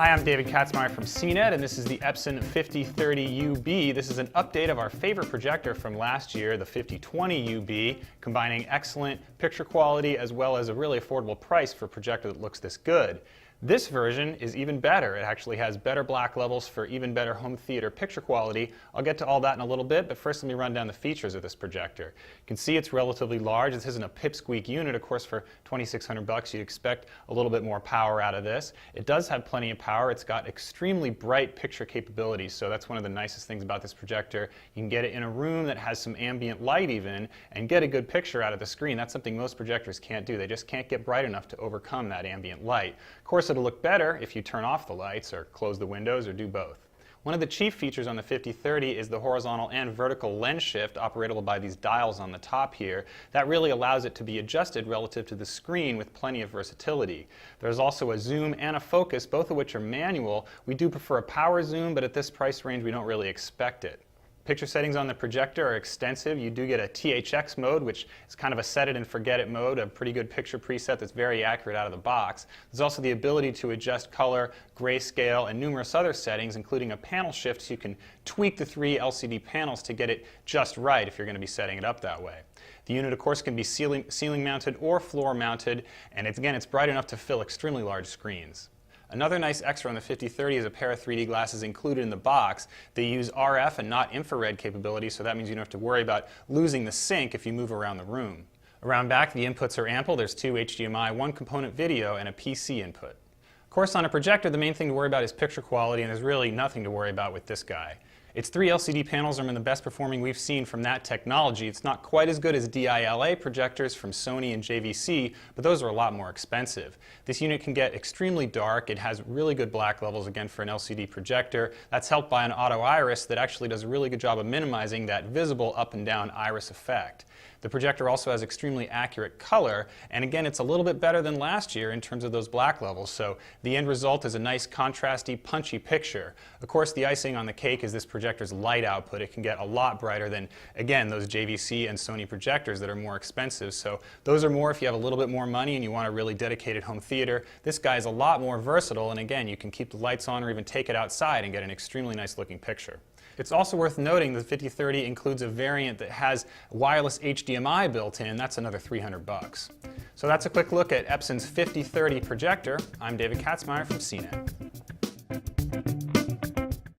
Hi, I'm David Katzmeyer from CNET, and this is the Epson 5030UB. This is an update of our favorite projector from last year, the 5020UB, combining excellent picture quality as well as a really affordable price for a projector that looks this good. This version is even better. It actually has better black levels for even better home theater picture quality. I'll get to all that in a little bit, but first let me run down the features of this projector. You can see it's relatively large. This isn't a pipsqueak unit. Of course, for $2,600 you'd expect a little bit more power out of this. It does have plenty of power. It's got extremely bright picture capabilities, so that's one of the nicest things about this projector. You can get it in a room that has some ambient light even and get a good picture out of the screen. That's something most projectors can't do. They just can't get bright enough to overcome that ambient light. Of course, it'll look better if you turn off the lights or close the windows or do both. One of the chief features on the 5030 is the horizontal and vertical lens shift operatable by these dials on the top here. That really allows it to be adjusted relative to the screen with plenty of versatility. There's also a zoom and a focus, both of which are manual. We do prefer a power zoom, but at this price range we don't really expect it. Picture settings on the projector are extensive. You do get a THX mode, which is kind of a set it and forget it mode, a pretty good picture preset that's very accurate out of the box. There's also the ability to adjust color, grayscale, and numerous other settings, including a panel shift, so you can tweak the 3 LCD panels to get it just right if you're going to be setting it up that way. The unit, of course, can be ceiling mounted or floor mounted, and it's bright enough to fill extremely large screens. Another nice extra on the 5030 is a pair of 3D glasses included in the box. They use RF and not infrared capability, so that means you don't have to worry about losing the sync if you move around the room. Around back, the inputs are ample. There's 2 HDMI, 1 component video, and a PC input. Of course, on a projector, the main thing to worry about is picture quality, and there's really nothing to worry about with this guy. Its 3 LCD panels are among the best performing we've seen from that technology. It's not quite as good as DILA projectors from Sony and JVC, but those are a lot more expensive. This unit can get extremely dark. It has really good black levels, again, for an LCD projector. That's helped by an auto iris that actually does a really good job of minimizing that visible up and down iris effect. The projector also has extremely accurate color, and again, it's a little bit better than last year in terms of those black levels, so the end result is a nice contrasty, punchy picture. Of course, the icing on the cake is this projector's light output. It can get a lot brighter than, again, those JVC and Sony projectors that are more expensive, so those are more if you have a little bit more money and you want a really dedicated home theater. This guy is a lot more versatile, and again, you can keep the lights on or even take it outside and get an extremely nice looking picture. It's also worth noting that the 5030 includes a variant that has wireless HDMI built in. That's another $300. So that's a quick look at Epson's 5030 projector. I'm David Katzmeyer from CNET.